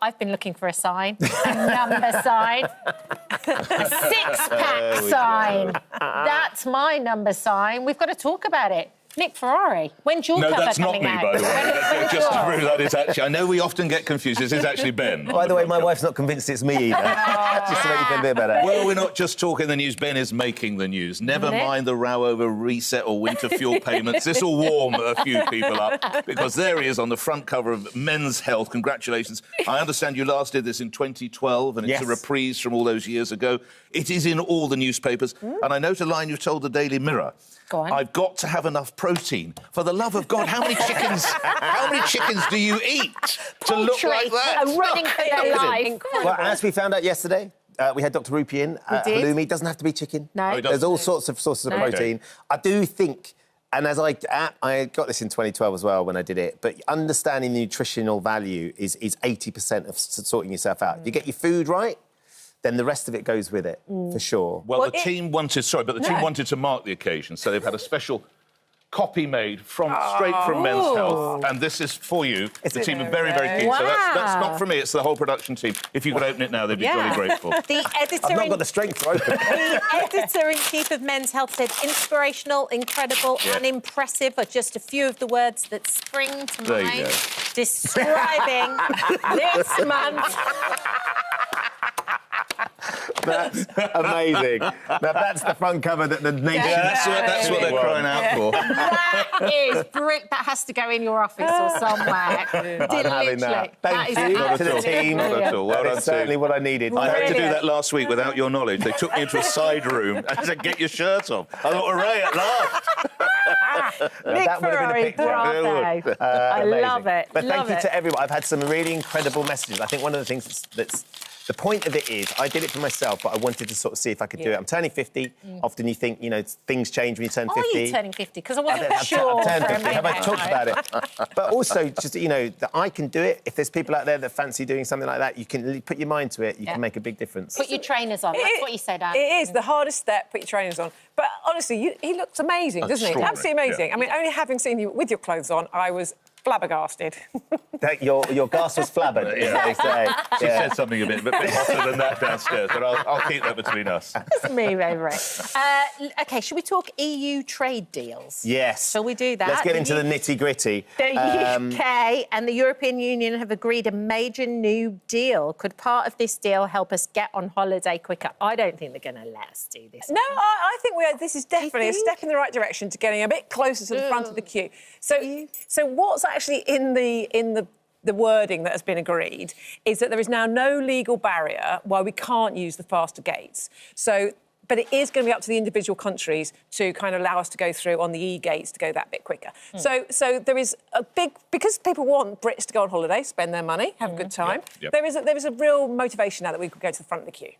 I've been looking for a sign, a number sign, a six-pack sign. That's my number sign. We've got to talk about it. Nick Ferrari, when's your cover coming out? No, that's not me, by the way. Just to prove that it's actually... I know we often get confused. This is actually Ben. By the way, my wife's not convinced it's me either. Just to make you feel a bit better. Well, we're not just talking the news. Ben is making the news. Never mind the row over reset or winter fuel payments. This will warm a few people up, because there he is on the front cover of Men's Health. Congratulations. I understand you last did this in 2012, and it's a reprise from all those years ago. It is in all the newspapers. And I note a line you told the Daily Mirror. Go on. I've got to have enough protein. For the love of God, how many chickens do you eat to look like that? Are running for their life. Well, as we found out yesterday, we had Dr. Rupi in. Halloumi doesn't have to be chicken. No. There's all sorts of sources of protein. Okay. I do think, and as I got this in 2012 as well when I did it, but understanding the nutritional value is 80% of sorting yourself out. You get your food right, then the rest of it goes with it, for sure. Well, the team wanted... Sorry, but the team wanted to mark the occasion, so they've had a special copy made straight from Men's Health, and this is for you. The team are very, very keen. Wow. So that's not for me, it's the whole production team. If you could open it now, they'd be jolly grateful. The editor I've not got the strength to open it. The editor-in-chief of Men's Health said inspirational, incredible and impressive are just a few of the words that spring to There you mind go. describing this month. That's amazing. That's the front cover that the nation... That's what they're crying out for. That is brick. That has to go in your office or somewhere. I'm having that. Thank you to the team. Not at all. Well That's done, certainly Sue. what I needed. I had to do that last week without your knowledge. They took me into a side room and said, get your shirt off. I thought, hooray, at last. Nick that would have been a Ferrari, picture. bravo. I Amazing. love it. But love thank you it. to everyone. I've had some really incredible messages. I think one of the things that's the point of it is, I did it for myself, but I wanted to sort of see if I could do it. I'm turning 50. Often you think, you know, things change when you turn 50. Are you turning 50? Because I wasn't sure. I've turned for a 50. Have I minute. talked about it? But also, just, you know, that I can do it. If there's people out there that fancy doing something like that, you can put your mind to it. You can make a big difference. Put your trainers on. That's what you said, Anne. It is the hardest step. Put your trainers on. But honestly, he looks amazing, doesn't he? Absolutely amazing. Yeah. I mean, only having seen you with your clothes on, I was flabbergasted. Your gas was flabbered, they say. She said something a bit hotter than that downstairs, but I'll keep that between us. It's me, favourite. OK, should we talk EU trade deals? Yes. Shall we do that? Let's get into the nitty-gritty. The UK and the European Union have agreed a major new deal. Could part of this deal help us get on holiday quicker? I don't think they're going to let us do this. No, I think this is definitely a step in the right direction to getting a bit closer to the front of the queue. So what's actually in the wording that has been agreed is that there is now no legal barrier why we can't use the faster gates. But it is going to be up to the individual countries to kind of allow us to go through on the e-gates to go that bit quicker. So there is a big... Because people want Brits to go on holiday, spend their money, have a good time, there is a real motivation now that we could go to the front of the queue.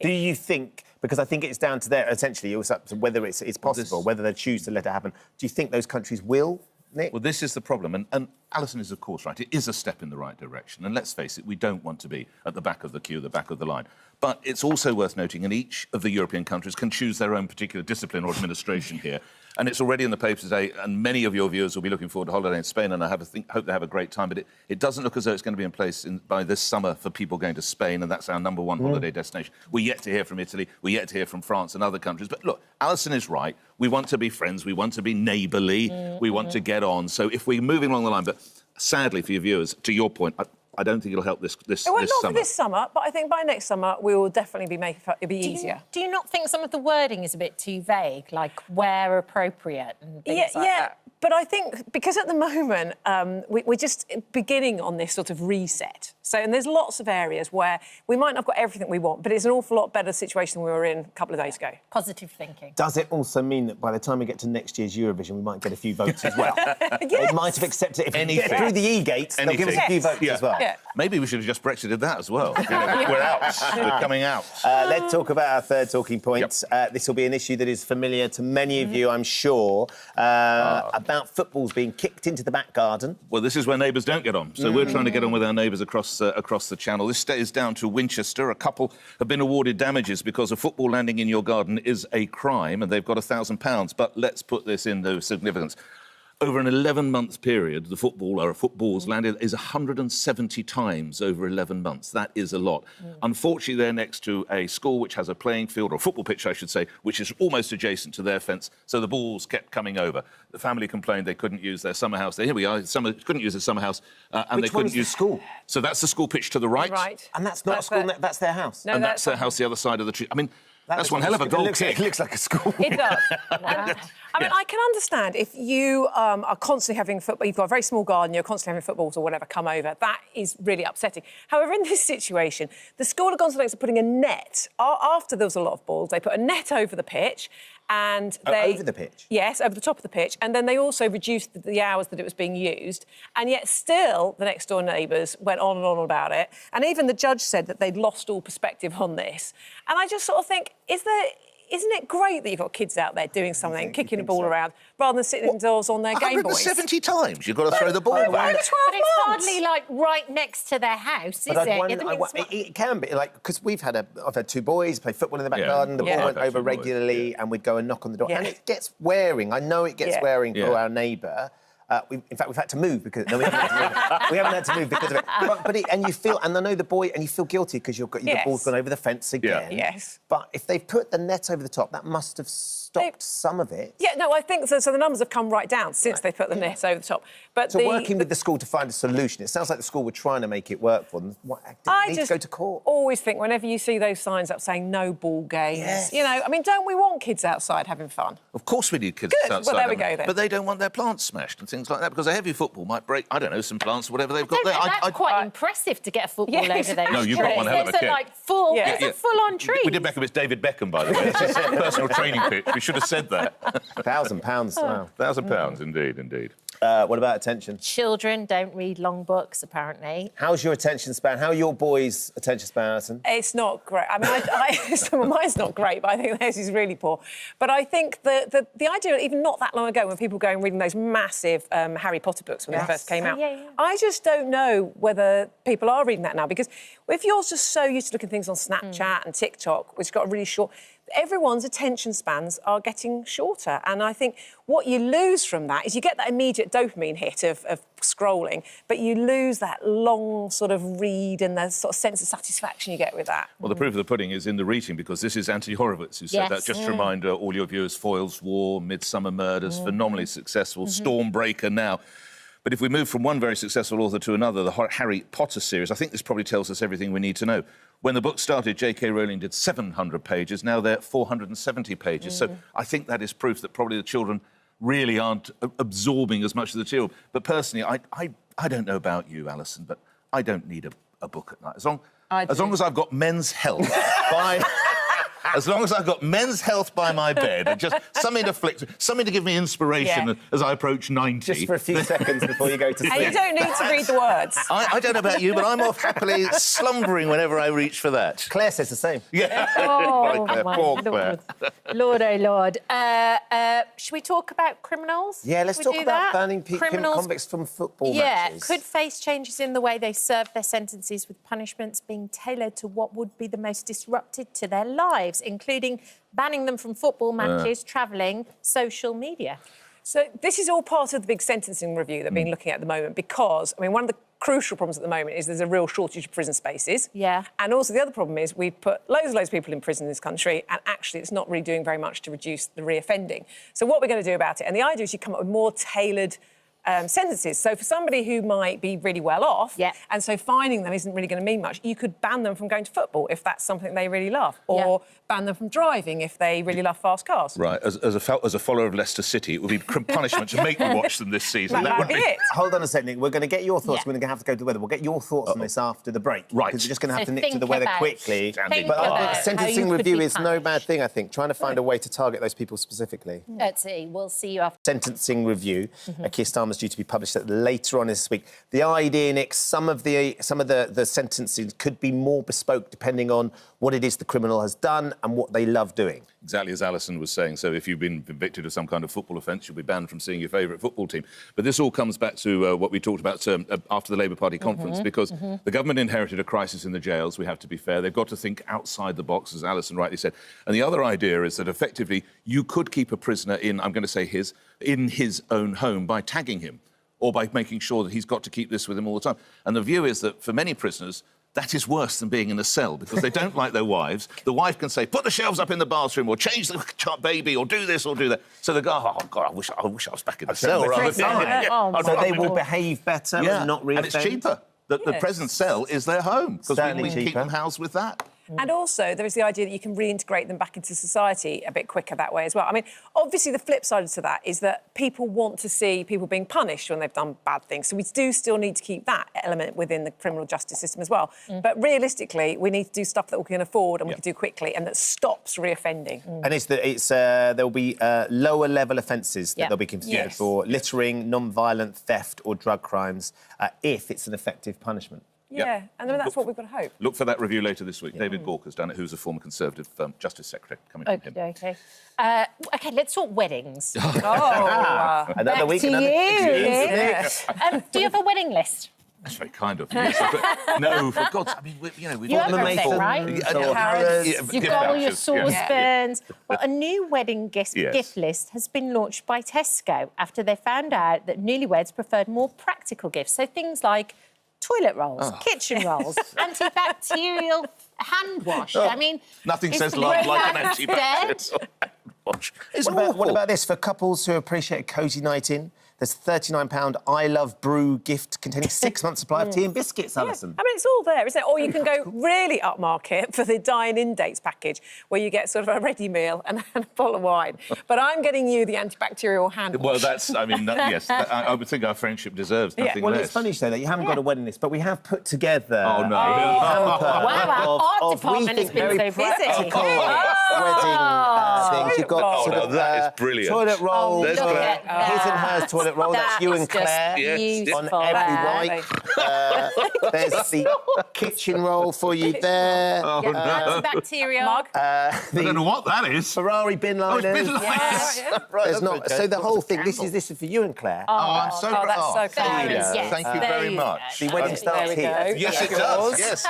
Do you think, because I think it's down to there, essentially, it's up to whether it's possible, whether they choose to let it happen, do you think those countries will, Nick? Well, this is the problem, and Alison is, of course, right. It is a step in the right direction, and let's face it, we don't want to be at the back of the queue, the back of the line. But it's also worth noting, and each of the European countries can choose their own particular discipline or administration here, and it's already in the papers today, and many of your viewers will be looking forward to holiday in Spain, and I hope they have a great time, but it doesn't look as though it's going to be in place by this summer for people going to Spain, and that's our number one holiday destination. We're yet to hear from Italy, we're yet to hear from France and other countries. But look, Alison is right. We want to be friends, we want to be neighbourly, we want to get on. So if we're moving along the line, but sadly for your viewers, to your point, I don't think it'll help this It won't not summer. for this it'll but I think by next summer we will definitely it'll be easier. Do you not think some of the wording is a bit too vague, like where appropriate and things like that? But I think because at the moment we're just beginning on this sort of reset. And there's lots of areas where we might not have got everything we want, but it's an awful lot better situation than we were in a couple of days ago. Positive thinking. Does it also mean that by the time we get to next year's Eurovision, we might get a few votes as well? They might have accepted it. If we get through the e-gates, they'll give us a few votes as well. Yeah. Maybe we should have just Brexited that as well. You know, we're out. We're coming out. Let's talk about our third talking point. This will be an issue that is familiar to many of you, I'm sure, about footballs being kicked into the back garden. Well, this is where neighbours don't get on. So we're trying to get on with our neighbours across the channel. This is down to Winchester. A couple have been awarded damages because a football landing in your garden is a crime, and they've got £1,000. But let's put this into significance. over an 11-month period, the footballs landed is 170 times over 11 months. That is a lot. Unfortunately, they're next to a school which has a playing field, or a football pitch, I should say, which is almost adjacent to their fence, so the balls kept coming over. The family complained they couldn't use their summer house. Here we are, couldn't use their summer house, and Which they couldn't one's use... the school? So that's the school pitch to the right. Right. And that's not a school, that's their house. No, And that's their house the other side of the tree. I mean, that's one hell of a goal kick. It looks like a school. It does. I mean, I can understand if you are constantly having football, you've got a very small garden, you're constantly having footballs or whatever come over. That is really upsetting. However, in this situation, the school have gone to the lengths of putting a net. After there was a lot of balls, they put a net over the pitch. And they... over the pitch? Yes, over the top of the pitch. And then they also reduced the hours that it was being used. And yet still, the next-door neighbours went on and on about it. And even the judge said that they'd lost all perspective on this. And I just sort of think, isn't it great that you've got kids out there doing something, kicking a ball around, rather than sitting indoors on their Game Boys? 170 times you've got to throw the ball back. Over 12 But it's months. hardly, like, right next to their house, is it? It can be, like, because I've had two boys play football in the back Yeah. garden, the Yeah. ball went I've had over two boys, regularly, and we'd go and knock on the door. Yeah. And it gets wearing. I know it gets Yeah. wearing for Yeah. our neighbour. In fact, we've had to move because... No, we haven't had to move. We haven't had to move because of it. And you feel... And I know the boy... And you feel guilty because the ball's gone over the fence again. Yes. But if they've put the net over the top, that must have stopped some of it. Yeah, no, I think so. So the numbers have come right down since they put the net over the top. But So working with the school to find a solution, it sounds like the school were trying to make it work for them. I Need just to go to court. always think whenever you see those signs up saying no ball games, Yes. you know, I mean, don't we want kids outside having fun? Of course we need kids Good. outside. Well, there we go, then. But they don't want their plants smashed and things like that, because a heavy football might break, I don't know, some plants or whatever they've got there. That's quite impressive to get a football Yeah, over those No, you've got one hell of a trees. kick. It's like full, Yeah. it's a full-on tree. We did Beckham, it's David Beckham, by the way. It's his personal training pitch. We should have said that. £1,000. Wow. £1,000, indeed. What about attention? Children don't read long books, apparently. How's your attention span? How are your boys' attention span, Alison? It's not great. I mean, some of mine's not great, but I think theirs is really poor. But I think the idea, even not that long ago, when people were going reading those massive Harry Potter books when they first came out, yeah. I just don't know whether people are reading that now, because if you're just so used to looking at things on Snapchat and TikTok, which got really short, everyone's attention spans are getting shorter. And I think what you lose from that is you get that immediate dopamine hit of scrolling, but you lose that long sort of read and the sort of sense of satisfaction you get with that. Well, the proof of the pudding is in the reading, because this is Anthony Horowitz who said that. Just to remind all your viewers, Foyle's War, Midsummer Murders, phenomenally successful, Stormbreaker now. But if we move from one very successful author to another, the Harry Potter series, I think this probably tells us everything we need to know. When the book started, J.K. Rowling did 700 pages. Now they're 470 pages. So I think that is proof that probably the children really aren't absorbing as much of the material. But personally, I don't know about you, Alison, but I don't need a book at night. As long as I've got Men's Health as long as I've got Men's Health by my bed, and just something to give me inspiration as I approach 90. Just for a few seconds before you go to sleep. And you don't need to read the words. I don't know about you, but I'm off happily slumbering whenever I reach for that. Claire says the same. Yeah. Oh, Claire, my poor Lord. Claire. Lord, oh, Lord. Should we talk about criminals? Yeah, let's Should we talk do about that? banning Criminals, convicts from football yeah, matches. could face changes in the way they serve their sentences, with punishments being tailored to what would be the most disruptive to their lives, including banning them from football matches, travelling, social media. So this is all part of the big sentencing review that we've been looking at the moment, because, I mean, one of the crucial problems at the moment is there's a real shortage of prison spaces. Yeah. And also the other problem is we've put loads of people in prison in this country, and actually it's not really doing very much to reduce the reoffending. So what we're going to do about it, and the idea is you come up with more tailored sentences. So for somebody who might be really well off, and so fining them isn't really going to mean much, you could ban them from going to football if that's something they really love, or ban them from driving if they really love fast cars. Right, as a follower of Leicester City, it would be punishment to make me watch them this season. That would be it. Hold on a second, Nick. We're going to get your thoughts. We're going to have to go to the weather. We'll get your thoughts on this after the break. Right. Because we're just going to have So to nip to think the weather about- quickly. think But about I think how sentencing you could review be is no punished. bad thing, I think. Trying to find a way to target those people specifically. Let's see. We'll see you after. Sentencing review. Keir Starmer's due to be published later on this week. The idea, Nick, some of the sentences could be more bespoke depending on what it is the criminal has done and what they love doing. Exactly as Alison was saying. So if you've been convicted of some kind of football offence, you'll be banned from seeing your favourite football team. But this all comes back to what we talked about after the Labour Party conference, because the government inherited a crisis in the jails, we have to be fair. They've got to think outside the box, as Alison rightly said. And the other idea is that effectively you could keep a prisoner in, I'm going to say his, in his own home by tagging him or by making sure that he's got to keep this with him all the time. And the view is that for many prisoners, that is worse than being in a cell because they don't like their wives. The wife can say, put the shelves up in the bathroom or change the baby or do this or do that. So they go, oh, God, I wish I was back in the cell. So they will behave better and not reoffend. And it's cheaper. The present cell is their home because we can keep them housed with that. And also, there is the idea that you can reintegrate them back into society a bit quicker that way as well. I mean, obviously, the flip side to that is that people want to see people being punished when they've done bad things. So we do still need to keep that element within the criminal justice system as well. But realistically, we need to do stuff that we can afford and we can do quickly and that stops reoffending. And there'll be lower level offences that they'll be considered for littering, non-violent theft or drug crimes if it's an effective punishment. Yeah, and I mean, that's what we've got to hope. Look for that review later this week. David Borker's done it, who's a former Conservative Justice Secretary, coming from him. OK. OK, let's talk weddings. Another week, to another... you. Do you have a wedding list? That's very kind of you. No, for God's sake. I mean, we've You have everything, right? You've got all your saucepans. Well, a new wedding gift list has been launched by Tesco after they found out that newlyweds preferred more practical gifts. So things like toilet rolls, kitchen rolls, antibacterial hand wash. I mean... Nothing says love like an antibacterial hand wash. What about this? For couples who appreciate a cosy night in, there's £39 I Love Brew gift containing 6 months' supply of tea and biscuits, Alison. I mean, it's all there, isn't it? Or you can go really upmarket for the dine-in dates package, where you get sort of a ready meal and a bottle of wine. But I'm getting you the antibacterial hand wash. Well, that's, I mean, yes, I would think our friendship deserves nothing Well, less. it's funny you say that. You haven't got a wedding list, but we have put together... Oh, no. Wow, our art department has been so busy. Wedding things. You've got that is brilliant. Toilet roll, his look at and hers toilet roll. That's you and Claire on every wipe. There's the kitchen roll for you there. Antibacterial mug. I don't know what that is. Ferrari bin liners. Bin liners. Right, there's not. So the whole thing. This is for you and Claire. I'm so proud. That's so kind. Thank you very much. The wedding starts here. Yes, it does. Yes,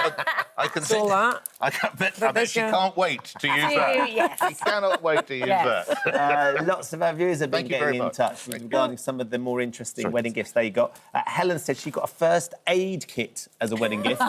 I can see that. I bet she can't wait to use that. She cannot wait to use that. Lots of our viewers have been getting in touch regarding some of the more interesting wedding gifts they got. Helen said she got a first aid kit as a wedding gift.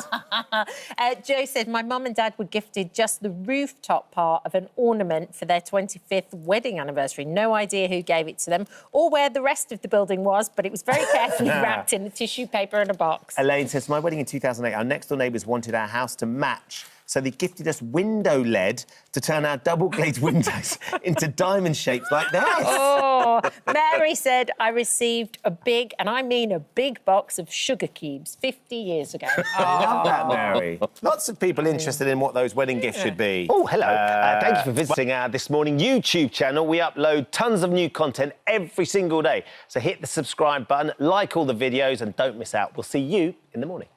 Joe said, my mum and dad were gifted just the rooftop part of an ornament for their 25th wedding anniversary. No idea who gave it to them or where the rest of the building was, but it was very carefully wrapped in the tissue paper in a box. Elaine says, my wedding in 2008, our next door neighbours wanted our house to match. So they gifted us window lead to turn our double-glazed windows into diamond shapes like theirs. Oh, Mary said, I received a big, and I mean a big box of sugar cubes 50 years ago. I love that, Mary. Lots of people interested in what those wedding gifts should be. Oh, hello. Thank you for visiting our This Morning YouTube channel. We upload tons of new content every single day. So hit the subscribe button, like all the videos, and don't miss out. We'll see you in the morning.